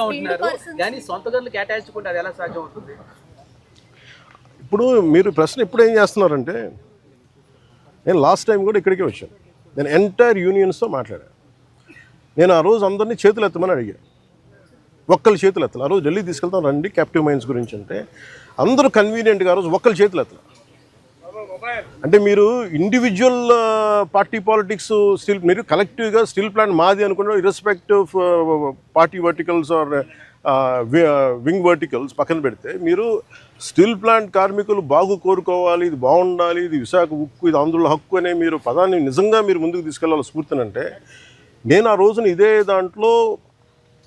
ఉంటున్నారు కానీ సొంత గదులు కేటాయించుకుంటే అది ఎలా సాధ్యం అవుతుంది? ఇప్పుడు మీరు ప్రశ్న ఇప్పుడు ఏం చేస్తున్నారంటే, నేను లాస్ట్ టైం కూడా ఇక్కడికే వచ్చాను. నేను ఎంటైర్ యూనియన్స్తో మాట్లాడాను. నేను ఆ రోజు అందరినీ చేతులు ఎత్తమని అడిగాను. ఒక్కళ్ళు చేతులు ఎత్తలు. ఆ రోజు ఢిల్లీ తీసుకెళ్తాం రండి క్యాప్టివ్ మైన్స్ గురించి అంటే అందరూ కన్వీనియంట్గా ఆ రోజు ఒక్కళ్ళు చేతులు ఎత్తలు. అంటే మీరు ఇండివిజువల్ పార్టీ పాలిటిక్స్ స్టిల్ మీరు కలెక్టివ్గా స్టీల్ ప్లాంట్ మాది అనుకున్న irrespective party verticals or wing verticals పక్కన పెడితే మీరు స్టీల్ ప్లాంట్ కార్మికులు బాగు కోరుకోవాలి, ఇది బాగుండాలి, ఇది విశాఖ ఉక్కు, ఇది ఆంధ్రుల హక్కు అనే మీరు పదాన్ని నిజంగా మీరు ముందుకు తీసుకెళ్లాలి స్ఫూర్తినంటే, నేను ఆ రోజున ఇదే దాంట్లో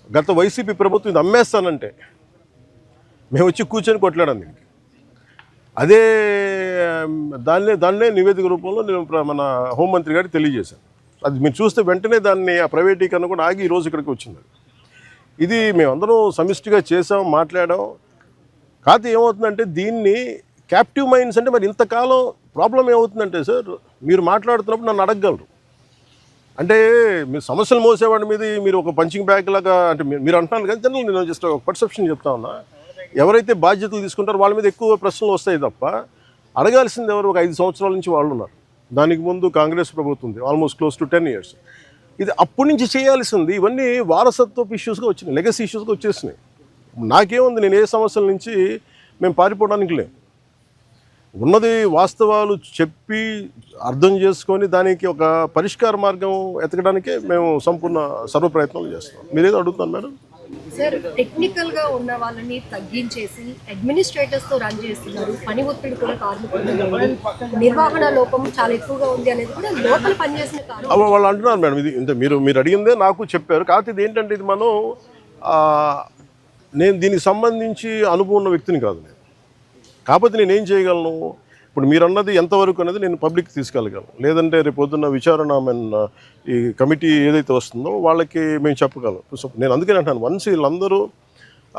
గత వైసీపీ ప్రభుత్వం ఇది అమ్మేస్తానంటే మేము వచ్చి కూర్చొని కొట్లాడాం దీనికి. అదే దాన్నే నివేదిక రూపంలో నేను మన హోంమంత్రి గారికి తెలియజేశాను. అది మీరు చూస్తే వెంటనే దాన్ని ఆ ప్రైవేటీకరణ కూడా ఆగి ఈరోజు ఇక్కడికి వచ్చింది. ఇది మేమందరం సమిష్టిగా చేసాం, మాట్లాడాం. కాకపోతే ఏమవుతుందంటే దీన్ని క్యాప్టివ్ మైన్స్ అంటే మరి ఇంతకాలం ప్రాబ్లం ఏమవుతుందంటే సార్, మీరు మాట్లాడుతున్నప్పుడు నన్ను అడగగలరు. అంటే మీరు సమస్యలు మోసేవాడి మీద మీరు ఒక పంచింగ్ బ్యాగ్ లాగా అంటే మీరు అంటున్నాను కానీ జనరల్ నేను జస్ట్ ఒక పర్సెప్షన్ చెప్తా ఉన్నా. ఎవరైతే బాధ్యతలు తీసుకుంటారో వాళ్ళ మీద ఎక్కువ ప్రశ్నలు వస్తాయి తప్ప అడగాల్సింది ఎవరు? ఒక 5 సంవత్సరాల నుంచి వాళ్ళు ఉన్నారు. దానికి ముందు కాంగ్రెస్ ప్రభుత్వం ఉంది, ఆల్మోస్ట్ క్లోజ్ టు 10 years. ఇది అప్పటి నుంచి చేయాల్సింది. ఇవన్నీ వారసత్వపు ఇష్యూస్గా వచ్చినాయి, లెగసీ ఇష్యూస్గా వచ్చేసినాయి. నాకేముంది, నేను ఏ సమస్యల నుంచి మేము పారిపోవడానికి లేము. ఉన్నది వాస్తవాలు చెప్పి అర్థం చేసుకొని దానికి ఒక పరిష్కార మార్గం ఎతకడానికే మేము సంపూర్ణ సర్వప్రయత్నాలు చేస్తాం. మీరేదో అడుగుతాను మేడం. సార్, టెక్నికల్ గా ఉన్న వాళ్ళని తగ్గించేసి అడ్మినిస్ట్రేటర్స్ తో రన్ చేస్తున్నారు. పని ఒత్తిడి కూడా కార్మికులు, నిర్వహణ లోపం చాలా ఎక్కువగా ఉంది అనేది కూడా లోపల పనిచేసిన కారణం వాళ్ళు అంటున్నారు మేడం. ఇది ఇంత మీరు అడిగిందే నాకు చెప్పారు. కాకపోతే ఇది ఏంటంటే ఇది మనం నేను దీనికి సంబంధించి అనుభవం ఉన్న వ్యక్తిని కాదు నేను. కాకపోతే నేను ఏం చేయగలను, ఇప్పుడు మీరు అన్నది ఎంతవరకు అనేది నేను పబ్లిక్ తీసుకెళ్ళగలను. లేదంటే రేపు పొద్దున్న విచారణ ఈ కమిటీ ఏదైతే వస్తుందో వాళ్ళకి మేము చెప్పగలం. సో నేను అందుకని అంటాను, వన్స్ వీళ్ళందరూ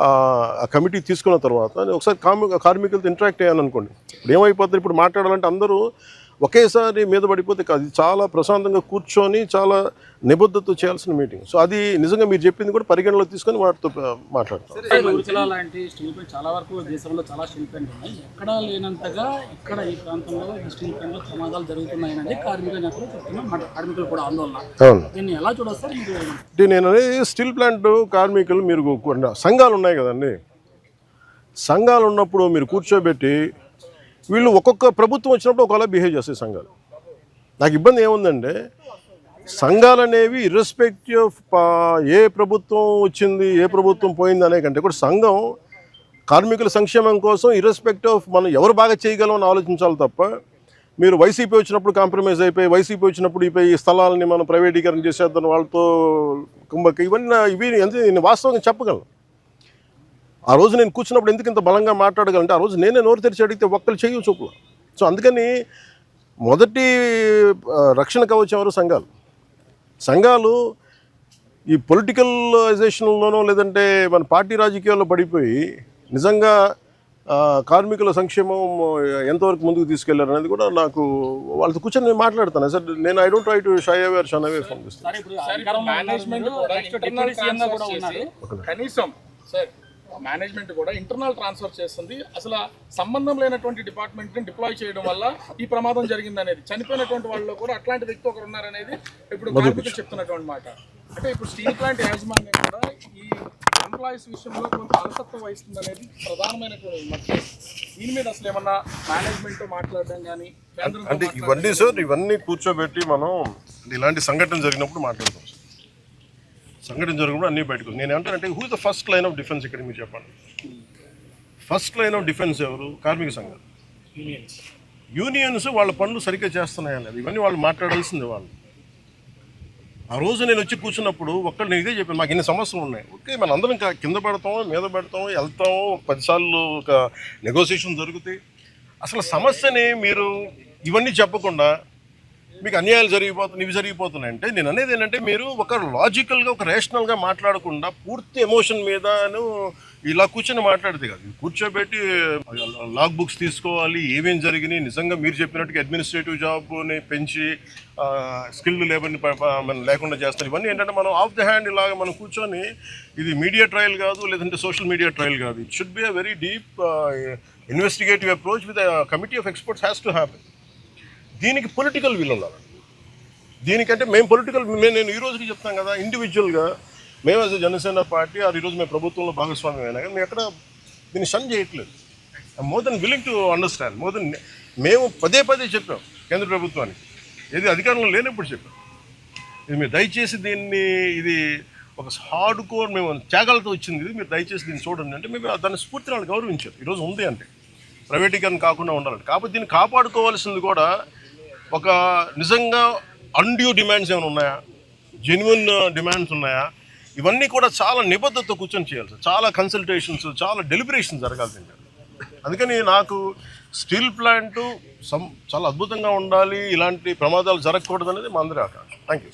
ఆ కమిటీ తీసుకున్న తర్వాత నేను ఒకసారి కార్మికులతో ఇంటరాక్ట్ అయ్యాను అనుకోండి. ఇప్పుడు ఏమైపోతుంది, ఇప్పుడు మాట్లాడాలంటే అందరూ ఒకేసారి మీద పడిపోతే కాదు. చాలా ప్రశాంతంగా కూర్చొని చాలా నిబద్ధతతో చేయాల్సిన మీటింగ్. సో అది నిజంగా మీరు చెప్పింది కూడా పరిగణలో తీసుకొని వాటితో మాట్లాడతాం. చాలా వరకు దేశంలో చాలా స్టీల్ ప్లాంట్ ఉన్నాయి. ఎక్కడ లేనంతగా ఇక్కడ ఈ ప్రాంతంలో స్టీల్ ప్లాంట్లో ప్రమాదాలు జరుగుతున్నాయని కార్మిక నేతలు చెప్తున్నారు. కార్మికులు కూడా ఆందోళన. దీన్ని ఎలా చూడొస్తారు మీరు? నేను స్టీల్ ప్లాంట్ కార్మికులు మీరు సంఘాలు ఉన్నాయి కదండి, సంఘాలు ఉన్నప్పుడు మీరు కూర్చోబెట్టి వీళ్ళు ఒక్కొక్క ప్రభుత్వం వచ్చినప్పుడు ఒకలా బిహేవ్ చేస్తాయి సంఘాలు. నాకు ఇబ్బంది ఏముందంటే, సంఘాలు అనేవి ఇర్రెస్పెక్టివ్ ఆఫ్ ఏ ప్రభుత్వం వచ్చింది ఏ ప్రభుత్వం పోయింది అనే కంటే కూడా సంఘం కార్మికుల సంక్షేమం కోసం ఇర్రెస్పెక్టివ్ ఆఫ్ మనం ఎవరు బాగా చేయగలం అని ఆలోచించాలి తప్ప మీరు వైసీపీ వచ్చినప్పుడు కాంప్రమైజ్ అయిపోయి, వైసీపీ వచ్చినప్పుడు ఈ స్థలాలని మనం ప్రైవేటీకరణ చేసేద్దాం వాళ్ళతో కుంభక ఇవి నేను వాస్తవంగా చెప్పగలను. ఆ రోజు నేను కూర్చున్నప్పుడు ఎందుకు ఇంత బలంగా మాట్లాడగలంటే, ఆ రోజు నేనే నోరు తెరిచి అడిగితే ఒక్కరు చెయ్యి చూపులు. సో అందుకని మొదటి రక్షణ కవచం ఎవరు? సంఘాలు ఈ పొలిటికలైజేషన్లోనో లేదంటే మన పార్టీ రాజకీయాల్లో పడిపోయి నిజంగా కార్మికుల సంక్షేమం ఎంతవరకు ముందుకు తీసుకెళ్లారు అనేది కూడా నాకు వాళ్ళతో కూర్చొని నేను మాట్లాడతాను సార్. నేను I don't try to shy away or shun away from this. Management కూడా ఇంటర్నల్ ట్రాన్స్ఫర్ చేస్తుంది. అసలు సంబంధం లేనటువంటి డిపార్ట్మెంట్ని డిప్లాయ్ చేయడం వల్ల ఈ ప్రమాదం జరిగింది అనేది, చనిపోయినటువంటి వాళ్ళు కూడా అట్లాంటి వ్యక్తి ఒకరు ఉన్నారనేది ఇప్పుడు కార్మికులు చెప్తున్నటువంటి మాట. అంటే ఇప్పుడు స్టీల్ ప్లాంట్ యాజమాన్యం కూడా ఈ ఎంప్లాయీస్ విషయంలో కొంత అలసత్వం వహిస్తుంది అనేది ప్రధానమైనటువంటి మాట. దీని మీద అసలు ఏమన్నా మేనేజ్మెంట్తో మాట్లాడడం కానీ అంటే ఇవన్నీ సార్, ఇవన్నీ కూర్చోబెట్టి మనం ఇలాంటి సంఘటన జరిగినప్పుడు మాట్లాడతాం. సంఘటన జరిగినప్పుడు అన్నీ బయటకు. నేను ఏమంటానంటే, who is the first line of defence ఇక్కడ మీరు చెప్పండి. ఫస్ట్ లైన్ ఆఫ్ డిఫెన్స్ ఎవరు? కార్మిక సంఘాలు, యూనియన్స్. వాళ్ళ పనులు సరిగ్గా చేస్తున్నాయనేది ఇవన్నీ వాళ్ళు మాట్లాడాల్సింది. వాళ్ళు ఆ రోజు నేను వచ్చి కూర్చున్నప్పుడు నేను ఇదే చెప్పాను, మాకు ఇన్ని సమస్యలు ఉన్నాయి. ఓకే, మన అందరం కింద పెడతాం, మీద పెడతాం, వెళ్తాం, 10 సార్లు ఒక నెగోసియేషన్ జరుగుతాయి. అసలు సమస్యని మీరు ఇవన్నీ చెప్పకుండా మీకు అన్యాయాలు ఇవి జరిగిపోతున్నాయి అంటే నేను అనేది ఏంటంటే మీరు ఒక లాజికల్గా ఒక రేషనల్గా మాట్లాడకుండా పూర్తి ఎమోషన్ మీదను ఇలా కూర్చొని మాట్లాడితే కాదు. కూర్చోబెట్టి లాగ్ బుక్స్ తీసుకోవాలి, ఏమేం జరిగినాయి, నిజంగా మీరు చెప్పినట్టుగా అడ్మినిస్ట్రేటివ్ జాబ్ని పెంచి స్కిల్డ్ లేబర్ని లేకుండా చేస్తారు. ఇవన్నీ ఏంటంటే మనం ఆఫ్ ద హ్యాండ్ ఇలాగ మనం కూర్చొని ఇది మీడియా ట్రయల్ కాదు, లేదంటే సోషల్ మీడియా ట్రయల్ కాదు. It should be a very deep investigative approach with committee of experts has to happen. దీనికి పొలిటికల్ విల్ ఉండాలి. దీనికంటే నేను ఈ రోజుకి చెప్తాను కదా, ఇండివిజువల్గా మేము యాజ్ జనసేన పార్టీ ఈరోజు మేము ప్రభుత్వంలో భాగస్వామ్యం అయినా కానీ మేము ఎక్కడ దీన్ని షన్ చేయట్లేదు. More than willing to understand, more than మేము పదే చెప్పాం కేంద్ర ప్రభుత్వానికి, ఏది అధికారంలో లేనప్పుడు చెప్పాం, ఇది మీరు దయచేసి దీన్ని, ఇది ఒక హార్డ్ కోర్ మేము త్యాగాలతో వచ్చింది, ఇది మీరు దయచేసి దీన్ని చూడండి అంటే మేము దాన్ని స్ఫూర్తిని వాళ్ళు గౌరవించారు. ఈరోజు ఉంది అంటే ప్రైవేటీకరణ కాకుండా ఉండాలంటే. కాకపోతే దీన్ని కాపాడుకోవాల్సింది కూడా ఒక నిజంగా అన్డ్యూ డిమాండ్స్ ఏమైనా ఉన్నాయా, జెన్యున్ డిమాండ్స్ ఉన్నాయా, ఇవన్నీ కూడా చాలా నిబద్ధతతో కూర్చొని చేయాలి. చాలా కన్సల్టేషన్స్, చాలా డెలిబరేషన్ జరగాల్సిందే. అందుకని నాకు స్టీల్ ప్లాంటు చాలా అద్భుతంగా ఉండాలి, ఇలాంటి ప్రమాదాలు జరగకూడదు అనేది మా అందరి ఆకాంక్ష. Thank you.